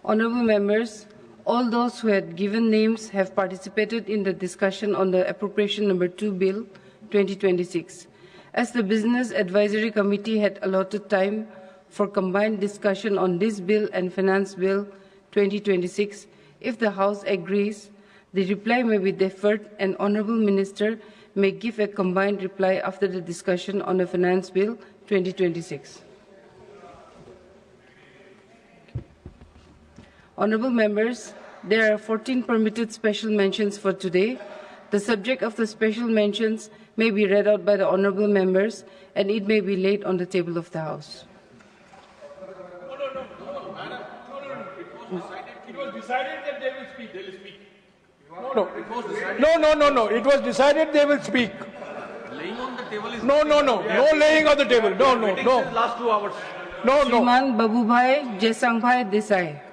Honourable members, all those who had given names have participated in the discussion on the Appropriation Number 2 Bill 2026. As the Business Advisory Committee had allotted time for combined discussion on this bill and Finance Bill 2026, if the House agrees, the reply may be deferred and Honourable Minister may give a combined reply after the discussion on the Finance Bill 2026. Honourable members, there are 14 permitted special mentions for today. The subject of the special mentions may be read out by the honourable members and it may be laid on the table of the House. It was decided that they will speak. They will speak. No. It was decided they will speak. Laying on the table is No laying on the table. No. last 2 hours. No. Shriman Babubhai Jessangbhai Desai.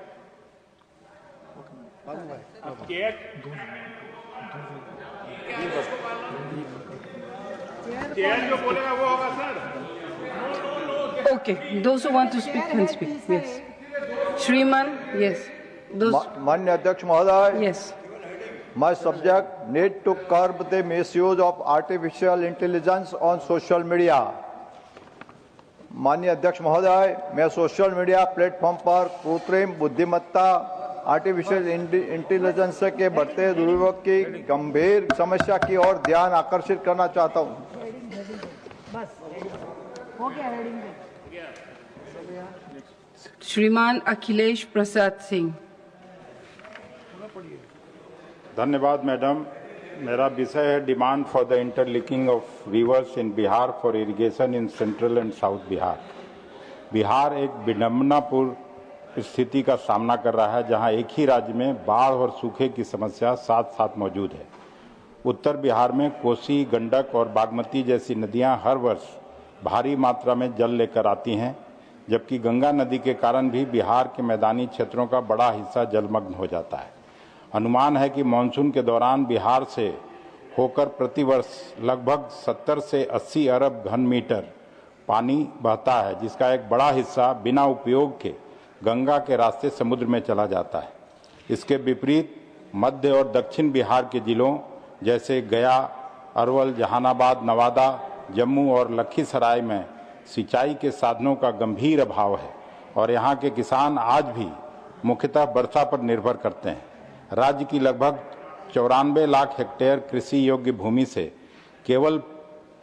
Okay, those who want to speak can speak. Yes. Shriman, yes. Those. Manya Adhyaksh Mahoday, Yes. my subject need to curb the misuse of artificial intelligence on social media. माननीय अध्यक्ष महोदय, मैं social media platform पर कृत्रिम बुद्धिमत्ता artificial intelligence के बढ़ते दुरुपयोग की गंभीर समस्या की ओर ध्यान आकर्षित करना चाहता हूं। श्रीमान अखिलेश प्रसाद सिंह। धन्यवाद मैडम। मेरा विषय है demand for the interlinking of reverse in Bihar for irrigation in central and south Bihar. Bihar एक विडंबनापूर्ण स्थिति का सामना कर रहा है, जहां एक ही राज्य में बाढ़ और सूखे की समस्या साथ साथ मौजूद है। उत्तर बिहार में कोसी, गंडक और बागमती जैसी नदियां हर वर्ष भारी मात्रा में जल लेकर आती हैं, जबकि गंगा नदी के कारण भी बिहार के मैदानी क्षेत्रों का बड़ा हिस्सा जलमग्न हो जाता है। अनुमान है कि मानसून के दौरान बिहार से होकर प्रतिवर्ष लगभग 70 से 80 अरब घन मीटर पानी बहता है, जिसका एक बड़ा हिस्सा बिना उपयोग के गंगा के रास्ते समुद्र में चला जाता है। इसके विपरीत मध्य और दक्षिण बिहार के जिलों जैसे गया, अरवल, जहानाबाद, नवादा, जम्मू और लखीसराय में सिंचाई के साधनों का गंभीर अभाव है और यहाँ के किसान आज भी मुख्यतः वर्षा पर निर्भर करते हैं। राज्य की लगभग 94 लाख हेक्टेयर कृषि योग्य भूमि से केवल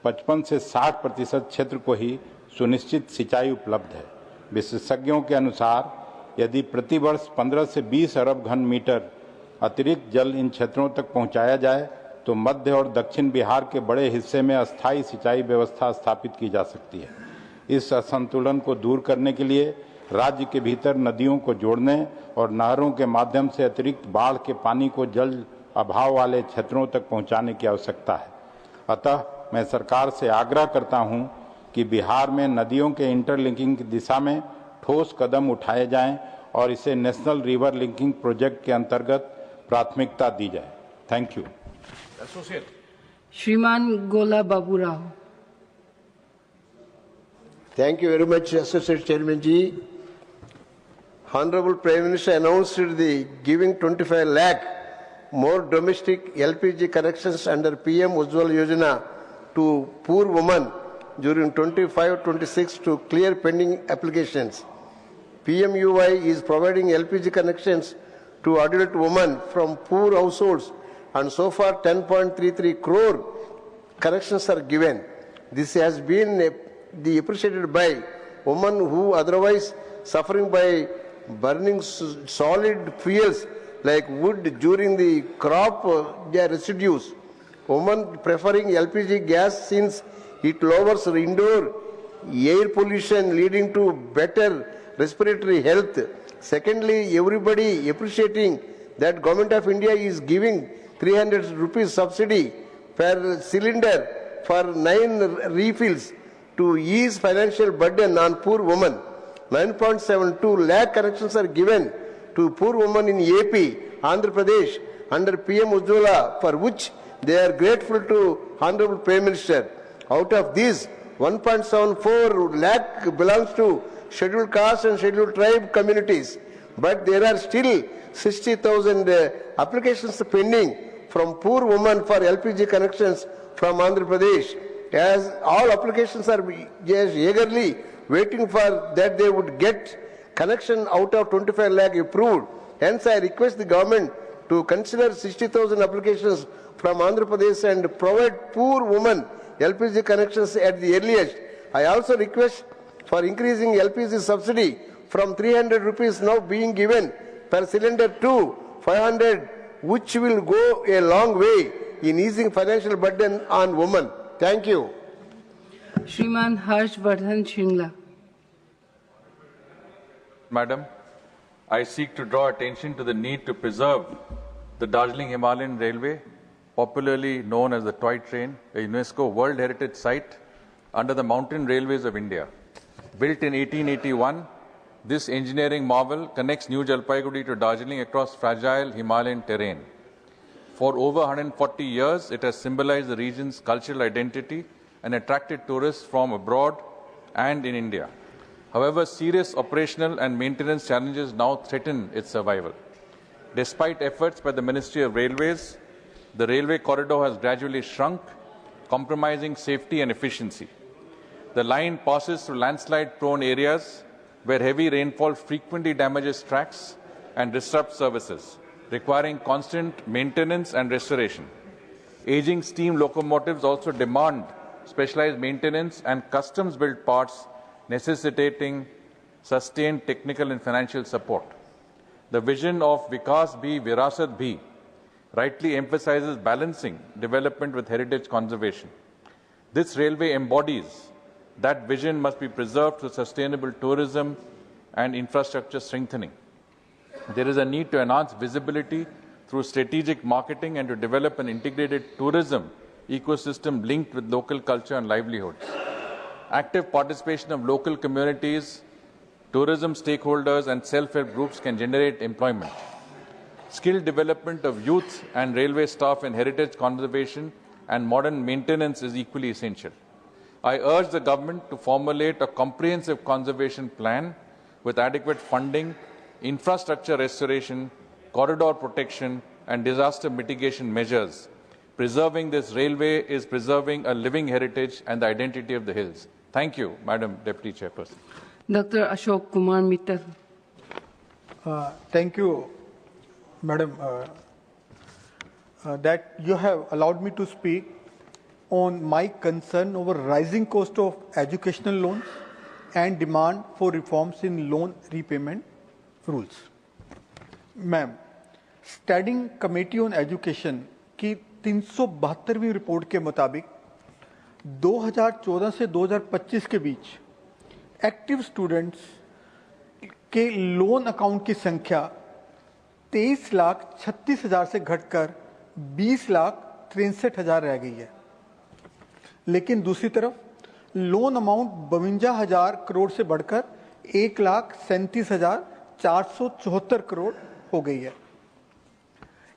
55 से 60% क्षेत्र को ही सुनिश्चित सिंचाई उपलब्ध है। विशेषज्ञों के अनुसार यदि प्रतिवर्ष 15 से 20 अरब घन मीटर अतिरिक्त जल इन क्षेत्रों तक पहुंचाया जाए तो मध्य और दक्षिण बिहार के बड़े हिस्से में अस्थायी सिंचाई व्यवस्था स्थापित की जा सकती है। इस असंतुलन को दूर करने के लिए राज्य के भीतर नदियों को जोड़ने और नहरों के माध्यम से अतिरिक्त बाढ़ के पानी को जल अभाव वाले क्षेत्रों तक पहुंचाने की आवश्यकता है। अतः मैं सरकार से आग्रह करता हूं कि बिहार में नदियों के इंटरलिंकिंग की दिशा में ठोस कदम उठाए जाएं और इसे नेशनल रिवर लिंकिंग प्रोजेक्ट के अंतर्गत प्राथमिकता दी जाए। Thank you. श्रीमान गोला Baburao. Thank you very much, Associate Chairman Ji. Honorable Prime Minister announced the giving 25 lakh more domestic LPG connections under PM Ujjwala Yojana to poor women during 25-26 to clear pending applications. PMUY is providing LPG connections to adult women from poor households, and so far 10.33 crore connections are given. This has been appreciated by women who otherwise suffering by burning solid fuels like wood during the crop residues. Women preferring LPG gas since it lowers indoor air pollution, leading to better respiratory health. Secondly, everybody appreciating that Government of India is giving 300 rupees subsidy per cylinder for 9 refills to ease financial burden on poor women. 9.72 lakh connections are given to poor women in AP, Andhra Pradesh under PM Ujjwala, for which they are grateful to Honorable Prime Minister. Out of these, 1.74 lakh belongs to scheduled caste and scheduled tribe communities. but there are still 60,000 applications pending from poor women for LPG connections from Andhra Pradesh. As all applications are just eagerly waiting for that they would get connection out of 25 lakh approved. Hence, I request the government to consider 60,000 applications from Andhra Pradesh and provide poor women LPG connections at the earliest. I also request for increasing LPG subsidy from 300 rupees now being given per cylinder to 500, which will go a long way in easing financial burden on women. Thank you. Shriman Harsh Vardhan Shringla. Madam, I seek to draw attention to the need to preserve the Darjeeling Himalayan Railway, popularly known as the Toy Train, a UNESCO World Heritage Site under the Mountain Railways of India. Built in 1881, this engineering marvel connects New Jalpaiguri to Darjeeling across fragile Himalayan terrain. For over 140 years, it has symbolized the region's cultural identity and attracted tourists from abroad and in India. However, serious operational and maintenance challenges now threaten its survival. Despite efforts by the Ministry of Railways, the railway corridor has gradually shrunk, compromising safety and efficiency. The line passes through landslide-prone areas where heavy rainfall frequently damages tracks and disrupts services, requiring constant maintenance and restoration. Aging steam locomotives also demand specialized maintenance and customs-built parts, necessitating sustained technical and financial support. The vision of Vikas Bhi, Virasat Bhi rightly emphasizes balancing development with heritage conservation. This railway embodies that vision must be preserved through sustainable tourism and infrastructure strengthening. There is a need to enhance visibility through strategic marketing and to develop an integrated tourism ecosystem linked with local culture and livelihoods. Active participation of local communities, tourism stakeholders and self-help groups can generate employment. Skill development of youth and railway staff in heritage conservation and modern maintenance is equally essential. I urge the government to formulate a comprehensive conservation plan with adequate funding, infrastructure restoration, corridor protection and disaster mitigation measures. Preserving this railway is preserving a living heritage and the identity of the hills. Thank you, Madam Deputy Chairperson. Dr. Ashok Kumar Mittal. Thank you, Madam, that you have allowed me to speak on my concern over rising cost of educational loans and demand for reforms in loan repayment rules. Ma'am, Standing Committee on Education की 372वीं report के मुताबिक 2014 से 2025 के बीच active students के loan account की संख्या 23,36,000 से घटकर 20,63,000 रह गई है। लेकिन दूसरी तरफ लोन अमाउंट 52,000 करोड़ से बढ़कर 1,37,474 करोड़ हो गई है।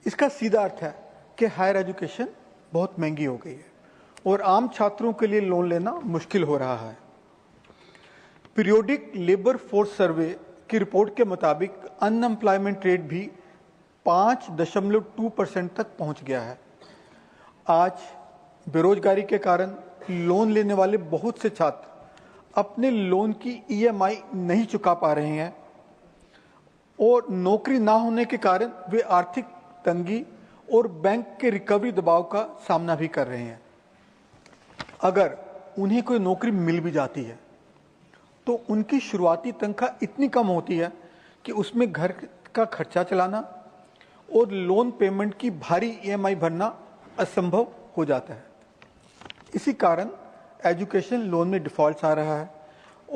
इसका सीधा अर्थ है कि हायर एजुकेशन बहुत महंगी हो गई है और आम छात्रों के लिए लोन लेना मुश्किल हो रहा है। पीरियोडिक लेबर फोर्स सर्वे की रिपोर्ट के मुताबिक अनएम्प्लॉयमेंट रेट भी 5.2% तक पहुंच गया है। आज बेरोजगारी के कारण लोन लेने वाले बहुत से छात्र अपने लोन की ईएमआई नहीं चुका पा रहे हैं और नौकरी ना होने के कारण वे आर्थिक तंगी और बैंक के रिकवरी दबाव का सामना भी कर रहे हैं। अगर उन्हें कोई नौकरी मिल भी जाती है तो उनकी शुरुआती तनख्वाह इतनी कम होती है कि उसमें घर का खर्चा चलाना और लोन पेमेंट की भारी ईएमआई भरना असंभव हो जाता है। इसी कारण एजुकेशन लोन में डिफॉल्ट्स आ रहा है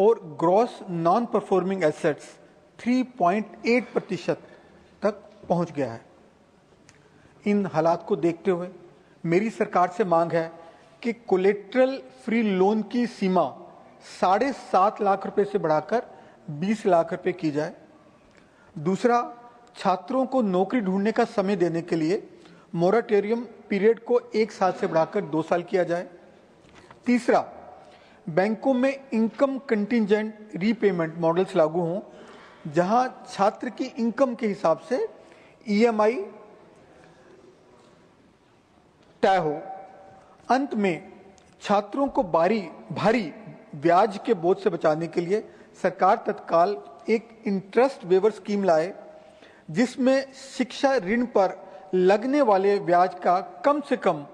और ग्रॉस नॉन परफॉर्मिंग एसेट्स 3.8% तक पहुंच गया है। इन हालात को देखते हुए मेरी सरकार से मांग है कि कोलेट्रल फ्री लोन की सीमा 7.5 लाख रुपए से बढ़ाकर 20 लाख रुपए की जाए। दूसरा, छात्रों को नौकरी ढूंढने का समय देने के लिए मोराटोरियम पीरियड को 1 साल से बढ़ाकर 2 साल किया जाए। तीसरा, बैंकों में इनकम कंटिजेंट रीपेमेंट मॉडल्स लागू हों जहां छात्र की इनकम के हिसाब से ईएमआई तय हो। अंत में छात्रों को भारी ब्याज के बोझ से बचाने के लिए सरकार तत्काल एक इंटरेस्ट वेवर स्कीम लाए, जिसमें शिक्षा ऋण पर लगने वाले ब्याज का कम से कम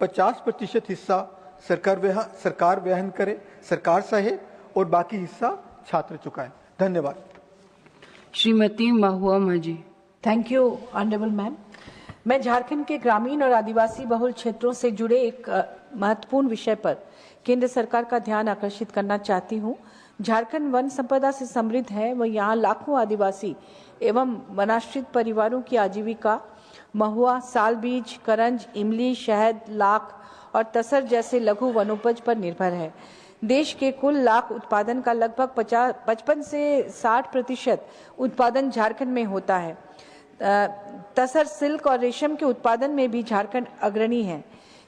50% हिस्सा सरकार वहन करे, सरकार सहे और बाकी हिस्सा छात्र चुकाए। धन्यवाद। श्रीमती महुआ माझी। Thank you honourable ma'am. मैं झारखंड के ग्रामीण और आदिवासी बहुल क्षेत्रों से जुड़े एक महत्वपूर्ण विषय पर केंद्र सरकार का ध्यान आकर्षित करना चाहती हूं। झारखंड वन संपदा से समृद्ध है व यहाँ लाखों आदिवासी एवं वनाश्रित परिवारों की आजीविका महुआ, साल बीज, करंज, इमली, शहद, लाख और तसर जैसे लघु वनोपज पर निर्भर है। देश के कुल लाख उत्पादन का लगभग 55 से 60% उत्पादन झारखंड में होता है। तसर, सिल्क और रेशम के उत्पादन में भी झारखंड अग्रणी है।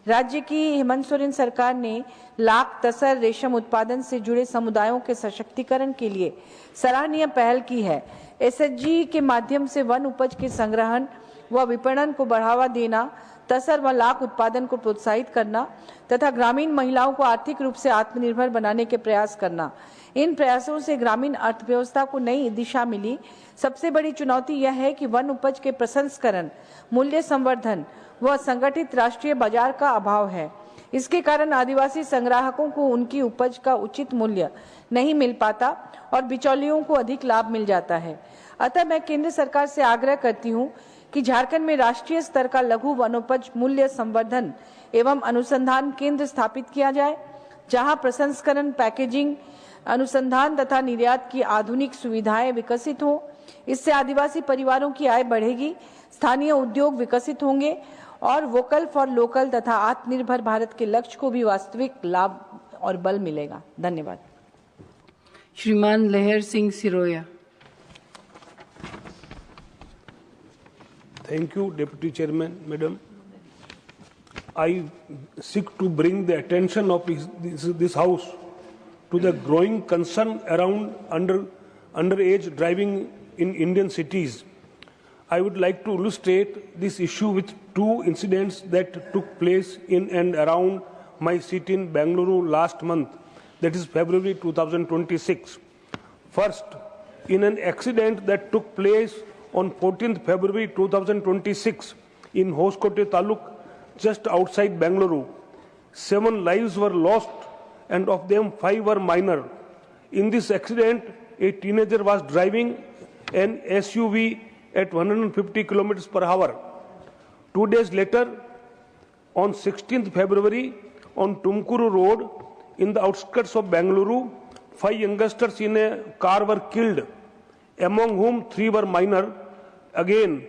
राज्य की हेमंत सोरेन सरकार ने लाख, तसर, रेशम उत्पादन से जुड़े समुदायों के सशक्तिकरण के लिए सराहनीय पहल की है। एसएचजी के माध्यम से वन उपज के संग्रहण व विपणन को बढ़ावा देना, तसर व लाख उत्पादन को प्रोत्साहित करना तथा ग्रामीण महिलाओं को आर्थिक रूप से आत्मनिर्भर बनाने के प्रयास करना। इन प्रयासों से ग्रामीण अर्थव्यवस्था को नई दिशा मिली। सबसे बड़ी चुनौती यह है कि वन उपज के प्रसंस्करण, मूल्य संवर्धन व संगठित राष्ट्रीय बाजार का अभाव है। इसके कारण आदिवासी संग्राहकों को उनकी उपज का उचित मूल्य नहीं मिल पाता और बिचौलियों को अधिक लाभ मिल जाता है। अतः मैं केंद्र सरकार से आग्रह करती हूँ कि झारखंड में राष्ट्रीय स्तर का लघु वनोपज मूल्य संवर्धन एवं अनुसंधान केंद्र स्थापित किया जाए, जहां प्रसंस्करण, पैकेजिंग, अनुसंधान तथा निर्यात की आधुनिक सुविधाएं विकसित हों। इससे आदिवासी परिवारों की आय बढ़ेगी, स्थानीय उद्योग विकसित होंगे और वोकल फॉर लोकल तथा आत्मनिर्भर भारत के लक्ष्य को भी वास्तविक लाभ और बल मिलेगा। धन्यवाद। श्रीमान लहर Singh Siroya. Thank you, Deputy Chairman, Madam. I seek to bring the attention of this House to the growing concern around underage driving in Indian cities. I would like to illustrate this issue with two incidents that took place in and around my city in Bangalore last month, that is February 2026. First, in an accident that took place on 14th February 2026 in Hoskote Taluk, just outside Bangalore, 7 lives were lost and of them 5 were minor. In this accident, a teenager was driving an SUV at 150 kilometers per hour. 2 days later, on 16th February, on Tumkuru Road, in the outskirts of Bangalore, 5 youngsters in a car were killed, among whom 3 were minor. Again,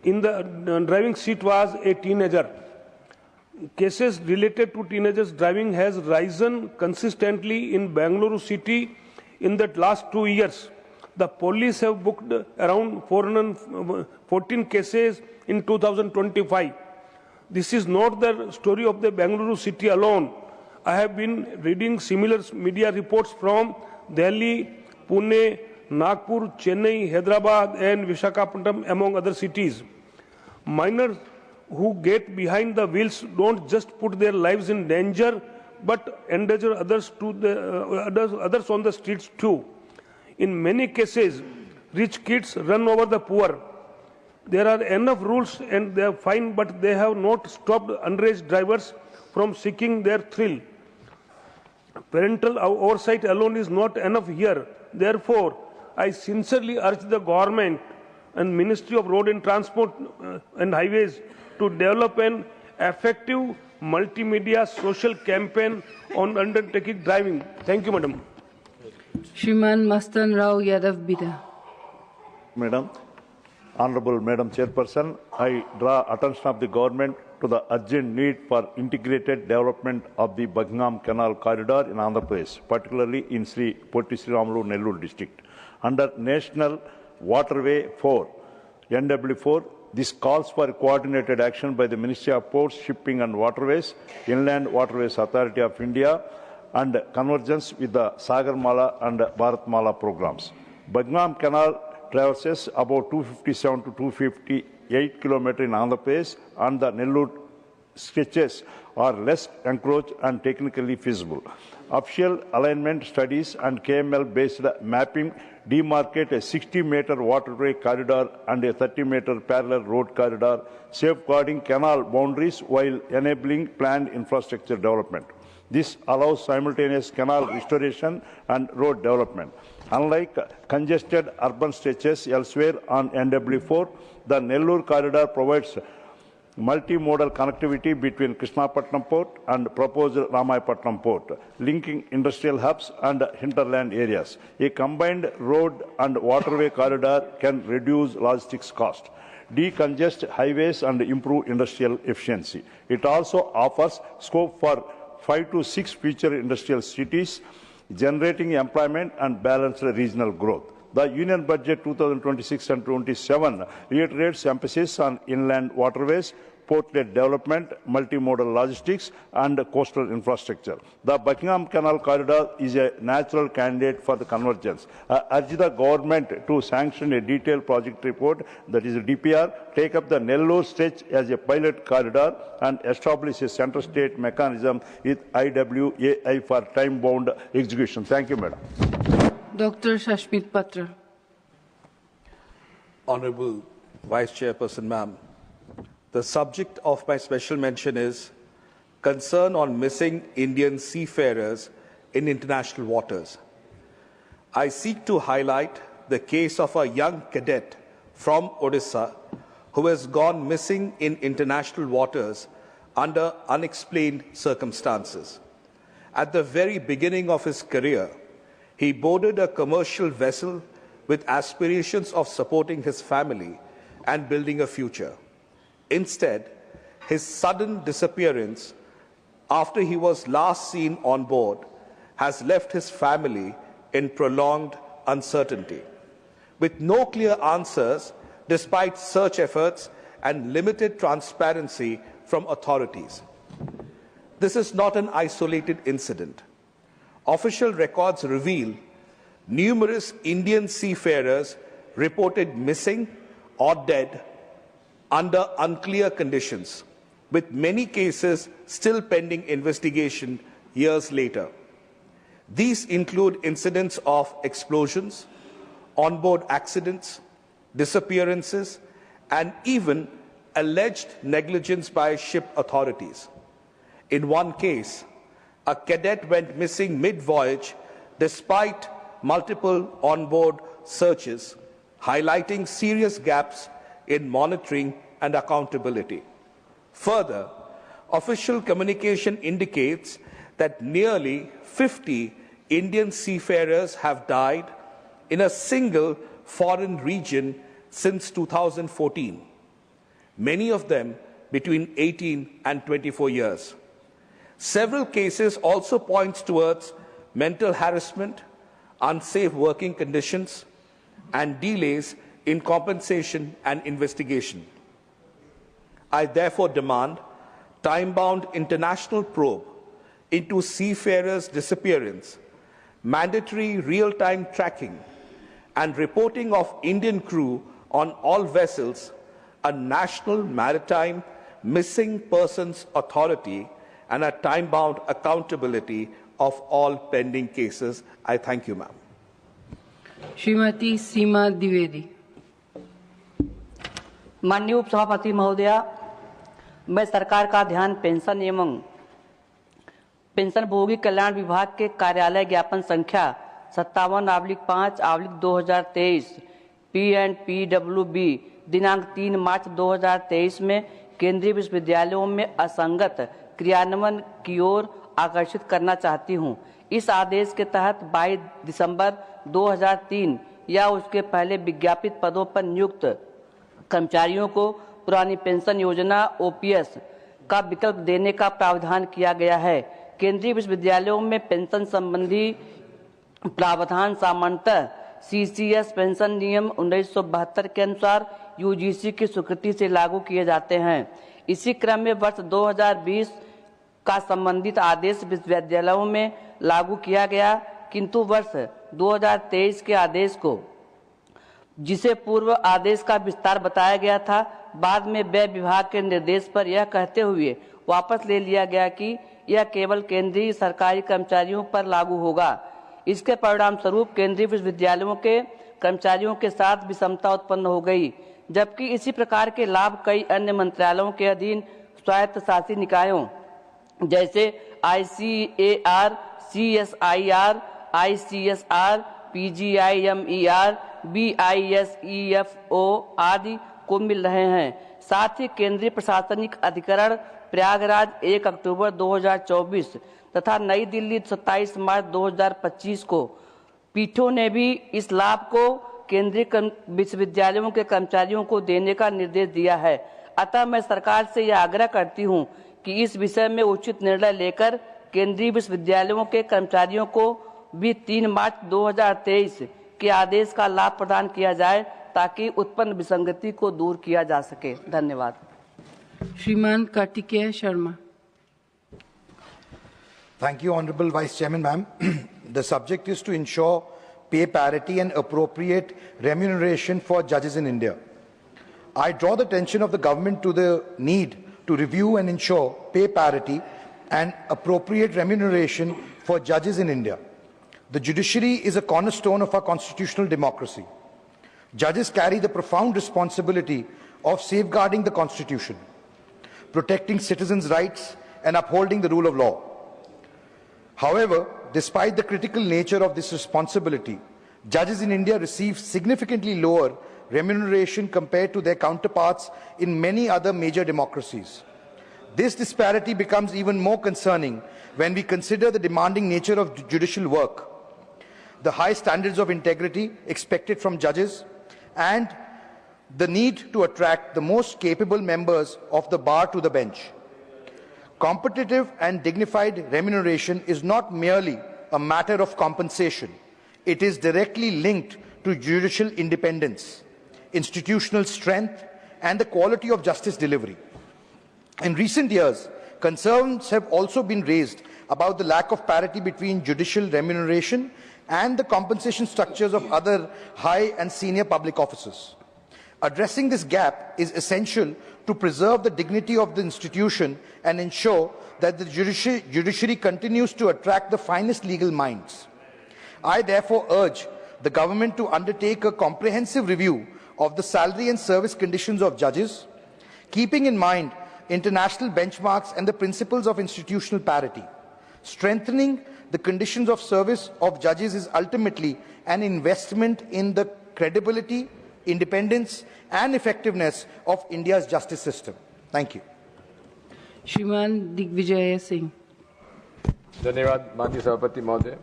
in the driving seat was a teenager. Cases related to teenagers driving has risen consistently in Bangalore city in the last 2 years. The police have booked around 414 cases in 2025. This is not the story of the Bangalore city alone. I have been reading similar media reports from Delhi, Pune, Nagpur, Chennai, Hyderabad and Visakhapatnam, among other cities. Minors who get behind the wheels don't just put their lives in danger, but endanger others on the streets too. In many cases, rich kids run over the poor. There are enough rules and they are fine, but they have not stopped underage drivers from seeking their thrill. Parental oversight alone is not enough here. Therefore, I sincerely urge the government and Ministry of Road and Transport and Highways to develop an effective multimedia social campaign on undertaking driving. Thank you, Madam. Shriman Mastan Rao Yadav Bida. Madam, Honorable Madam Chairperson, I draw attention of the government to the urgent need for integrated development of the Bagngam Canal corridor in Andhra Pradesh, particularly in Potti Sriramulu Nellore district. Under National Waterway 4, NW4, this calls for coordinated action by the Ministry of Ports, Shipping and Waterways, Inland Waterways Authority of India, and convergence with the Sagarmala and Bharatmala programs. Bagngam Canal traverses about 257 to 258 km in Andhra Pradesh, and the Nellore stretches are less encroached and technically feasible. Official alignment studies and KML-based mapping demarcate a 60-meter waterway corridor and a 30-meter parallel road corridor, safeguarding canal boundaries while enabling planned infrastructure development. This allows simultaneous canal restoration and road development. Unlike congested urban stretches elsewhere on NW4, the Nellore corridor provides multimodal connectivity between Krishnapatnam Port and proposed Ramayapatnam Port, linking industrial hubs and hinterland areas. A combined road and waterway corridor can reduce logistics cost, decongest highways and improve industrial efficiency. It also offers scope for 5 to 6 future industrial cities, generating employment and balanced regional growth. The Union Budget 2026 and 27 reiterates emphasis on inland waterways, port-led development, multimodal logistics, and coastal infrastructure. The Buckingham Canal Corridor is a natural candidate for the convergence. I urge the government to sanction a detailed project report, that is a DPR, take up the Nellore stretch as a pilot corridor, and establish a center-state mechanism with IWAI for time-bound execution. Thank you, Madam. Dr. Shashmit Patra. Honorable Vice Chairperson, ma'am, the subject of my special mention is concern on missing Indian seafarers in international waters. I seek to highlight the case of a young cadet from Odisha who has gone missing in international waters under unexplained circumstances. At the very beginning of his career, he boarded a commercial vessel with aspirations of supporting his family and building a future. Instead, his sudden disappearance after he was last seen on board has left his family in prolonged uncertainty, with no clear answers despite search efforts and limited transparency from authorities. This is not an isolated incident. Official records reveal numerous Indian seafarers reported missing or dead under unclear conditions, with many cases still pending investigation years later. These include incidents of explosions, onboard accidents, disappearances, and even alleged negligence by ship authorities. In one case, a cadet went missing mid-voyage despite multiple onboard searches, highlighting serious gaps in monitoring and accountability. Further, official communication indicates that nearly 50 Indian seafarers have died in a single foreign region since 2014, many of them between 18 and 24 years. Several cases also point towards mental harassment, unsafe working conditions, and delays in compensation and investigation. I therefore demand time-bound international probe into seafarers' disappearance, mandatory real-time tracking, and reporting of Indian crew on all vessels, a national maritime missing persons authority, and a time-bound accountability of all pending cases. I thank you, ma'am. Srimati Seema Dwivedi. माननीय उपसभापति महोदया, मैं सरकार का ध्यान पेंशनभोगी कल्याण विभाग के कार्यालय ज्ञापन संख्या 57/5/2023 P&PWB दिनांक 3 मार्च 2023 में केंद्रीय विश्वविद्यालयों में असंगत क्रियान्वयन की ओर आकर्षित करना चाहती हूं। इस आदेश के तहत 22 दिसंबर 2003 या उसके पहले विज्ञापित पदों पर नियुक्त कर्मचारियों को पुरानी पेंशन योजना OPS का विकल्प देने का प्रावधान किया गया है। केंद्रीय विश्वविद्यालयों में पेंशन संबंधी प्रावधान सामान्यतः CCS पेंशन नियम 1972 के अनुसार UGC की स्वीकृति से लागू किए जाते हैं। इसी क्रम में वर्ष 2020 का संबंधित आदेश विश्वविद्यालयों में लागू किया गया, किंतु वर्ष 2023 के आदेश को जिसे पूर्व आदेश का विस्तार बताया गया था, बाद में व्यय विभाग के निर्देश पर यह कहते हुए वापस ले लिया गया कि यह केवल केंद्रीय सरकारी कर्मचारियों पर लागू होगा। इसके परिणाम स्वरूप केंद्रीय विश्वविद्यालयों के कर्मचारियों के साथ विषमता उत्पन्न हो गई, जबकि इसी प्रकार के लाभ कई अन्य मंत्रालयों के अधीन स्वायत्तशासी निकायों जैसे ICAR, CSIR, ICSR, PGIMER, BISEFO आदि को मिल रहे हैं। साथ ही केंद्रीय प्रशासनिक अधिकरण प्रयागराज 1 अक्टूबर 2024 तथा नई दिल्ली 27 मार्च 2025 को पीठों ने भी इस लाभ को केंद्रीय विश्वविद्यालयों के कर्मचारियों को देने का निर्देश दिया है। अतः मैं सरकार से यह आग्रह करती हूं कि इस विषय में उचित निर्णय लेकर केंद्रीय विश्वविद्यालयों के कर्मचारियों को भी 3 मार्च 2023 के आदेश का लाभ प्रदान किया जाए ताकि उत्पन्न विसंगति को दूर किया जा सके। धन्यवाद। श्रीमान Kartikeya Sharma. Thank you, Honorable Vice Chairman, ma'am. The subject is to ensure pay parity and appropriate remuneration for judges in India. I draw the attention of the government to the need to review and ensure pay parity and appropriate remuneration for judges in India. The judiciary is a cornerstone of our constitutional democracy. Judges carry the profound responsibility of safeguarding the Constitution, protecting citizens' rights, and upholding the rule of law. However, despite the critical nature of this responsibility, judges in India receive significantly lower remuneration compared to their counterparts in many other major democracies. This disparity becomes even more concerning when we consider the demanding nature of judicial work, the high standards of integrity expected from judges, and the need to attract the most capable members of the bar to the bench. Competitive and dignified remuneration is not merely a matter of compensation. It is directly linked to judicial independence, institutional strength, and the quality of justice delivery. In recent years, concerns have also been raised about the lack of parity between judicial remuneration and the compensation structures of other high and senior public officers. Addressing this gap is essential to preserve the dignity of the institution and ensure that the judiciary continues to attract the finest legal minds. I therefore urge the government to undertake a comprehensive review of the salary and service conditions of judges, keeping in mind international benchmarks and the principles of institutional parity. Strengthening the conditions of service of judges is ultimately an investment in the credibility, independence and effectiveness of India's justice system. Thank you. श्रीमान दिग्विजय सिंह। धन्यवाद माननीय सभापति महोदय।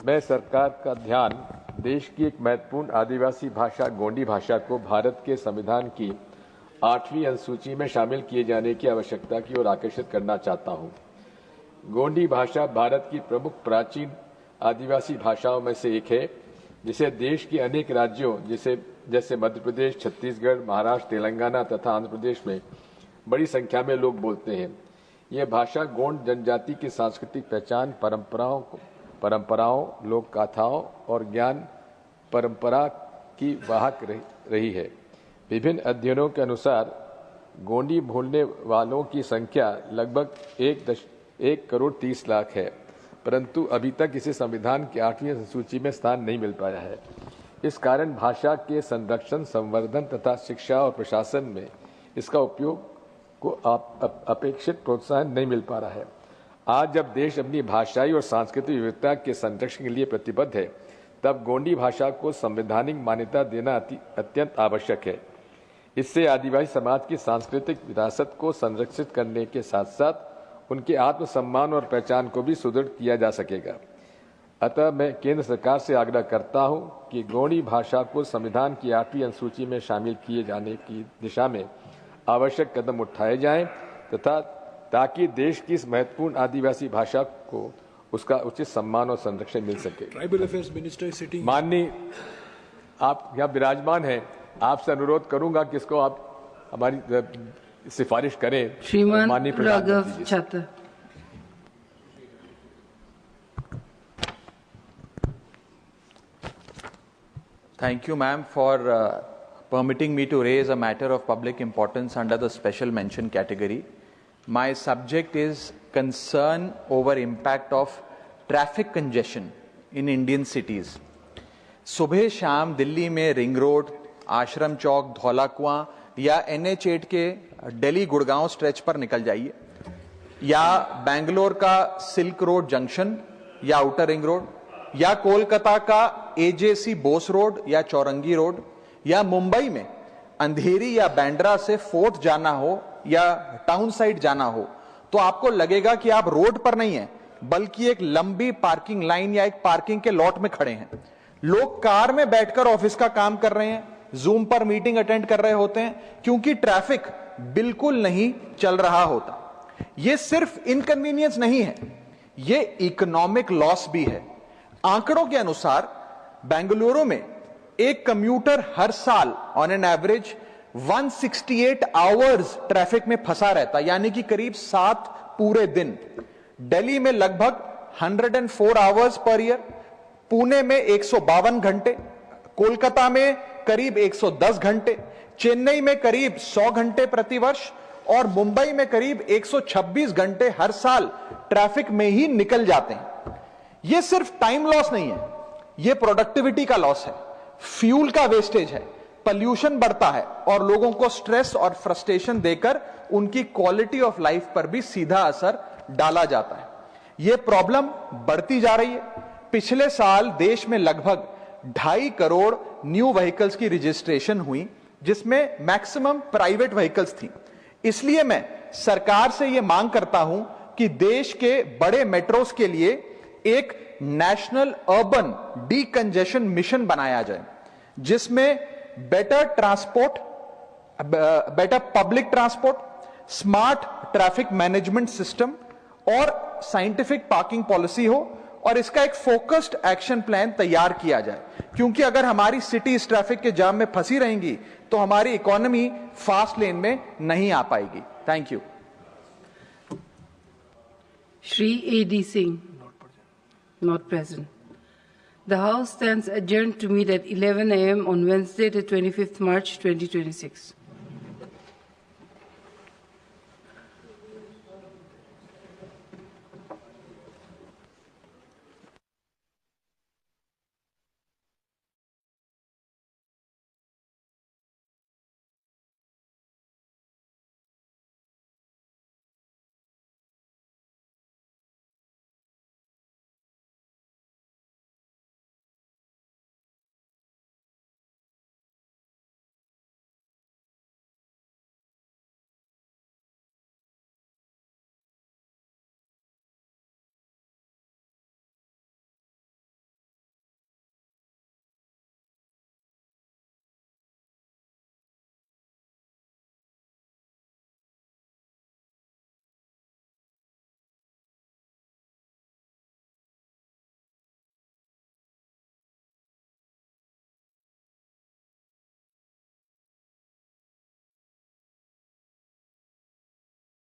मैं सरकार का ध्यान देश की एक महत्वपूर्ण आदिवासी भाषा गोंडी भाषा को भारत के संविधान की 8वीं अनुसूची में शामिल किए जाने की आवश्यकता की ओर आकर्षित करना चाहता हूं। गोंडी भाषा भारत की प्रमुख प्राचीन आदिवासी भाषाओं में से एक है, जिसे देश के अनेक राज्यों जैसे मध्य प्रदेश, छत्तीसगढ़, महाराष्ट्र, तेलंगाना तथा आंध्र प्रदेश में बड़ी संख्या में लोग बोलते हैं। यह भाषा गोंड जनजाति की सांस्कृतिक पहचान, परंपराओं, लोक गाथाओं और ज्ञान परंपरा की वाहक रही है। विभिन्न अध्ययनों के अनुसार गोंडी बोलने वालों की संख्या लगभग 1 करोड़ 30 लाख है, परंतु अभी तक इसे संविधान की 8वीं अनुसूची में स्थान नहीं मिल पाया है। इस कारण भाषा के संरक्षण, संवर्धन तथा शिक्षा और प्रशासन में इसका उपयोग को अपेक्षित प्रोत्साहन नहीं मिल पा रहा है। आज जब देश अपनी भाषाई और सांस्कृतिक विविधता के संरक्षण के लिए प्रतिबद्ध है, तब गोंडी भाषा को संवैधानिक मान्यता देना अत्यंत आवश्यक है। इससे आदिवासी समाज की सांस्कृतिक विरासत को संरक्षित करने के साथ साथ उनके आत्मसम्मान और पहचान को भी सुदृढ़ किया जा सकेगा। अतः मैं केंद्र सरकार से आग्रह करता हूं कि गोंडी भाषा को संविधान की 8वीं अनुसूची में शामिल किए जाने की दिशा में आवश्यक कदम उठाए जाएं तथा ताकि देश की इस महत्वपूर्ण आदिवासी भाषा को उसका उचित सम्मान और संरक्षण मिल सके। Tribal affairs minister sitting. माननीय आप यहाँ विराजमान हैं, आपसे अनुरोध करूंगा कि इसको आप हमारी सिफारिश करें। श्रीमान माननीय राघव छात्र। Thank you, ma'am, for permitting me to raise a matter of public importance under the special mention category. My subject is concern over impact of traffic congestion in Indian cities. सुबह शाम दिल्ली में रिंग रोड, आश्रम चौक, धौला कुआं या NH8 के Delhi Gurgaon stretch पर निकल जाइए, या बेंगलोर का सिल्क रोड जंक्शन या आउटर रिंग रोड, या कोलकाता का AJC बोस रोड या चौरंगी रोड, या मुंबई में अंधेरी या बैंड्रा से फोर्ट जाना हो या टाउन साइड जाना हो, तो आपको लगेगा कि आप रोड पर नहीं हैं, बल्कि एक लंबी पार्किंग लाइन या एक पार्किंग के लॉट में खड़े हैं। लोग कार में बैठकर ऑफिस का काम कर रहे हैं, जूम पर मीटिंग अटेंड कर रहे होते हैं, क्योंकि ट्रैफिक बिल्कुल नहीं चल रहा होता। यह सिर्फ इनकन्वीनियंस नहीं है, यह इकोनॉमिक लॉस भी है। आंकड़ों के अनुसार बेंगलुरु में एक कम्यूटर हर साल on an average 168 hours traffic में फंसा रहता, यानी कि करीब 7 पूरे दिन। दिल्ली में लगभग 104 आवर्स पर ईयर, पुणे में 152 घंटे, कोलकाता में करीब 110 घंटे, चेन्नई में करीब 100 घंटे प्रतिवर्ष और मुंबई में करीब 126 घंटे हर साल ट्रैफिक में ही निकल जाते हैं। यह सिर्फ टाइम लॉस नहीं है, यह प्रोडक्टिविटी का लॉस है, फ्यूल का वेस्टेज है, पॉल्यूशन बढ़ता है और लोगों को स्ट्रेस और फ्रस्ट्रेशन देकर उनकी क्वालिटी ऑफ लाइफ पर भी सीधा असर डाला जाता है। यह प्रॉब्लम बढ़ती जा रही है। पिछले साल देश में लगभग 2.5 करोड़ न्यू व्हीकल्स की रजिस्ट्रेशन हुई, जिसमें मैक्सिमम प्राइवेट व्हीकल्स थी। इसलिए मैं सरकार से यह मांग करता हूं कि देश के बड़े मेट्रोस के लिए एक नेशनल अर्बन डीकंजेशन मिशन बनाया जाए, जिसमें better public transport, smart traffic management system और साइंटिफिक पार्किंग पॉलिसी हो, और इसका एक फोकस्ड एक्शन प्लान तैयार किया जाए। क्योंकि अगर हमारी सिटी इस ट्रैफिक के जाम में फंसी रहेंगी तो हमारी इकोनॉमी फास्ट लेन में नहीं आ पाएगी। Thank you. Shri A.D. Singh, not present. The House stands adjourned to meet at 11 a.m. on Wednesday, the 25th March, 2026.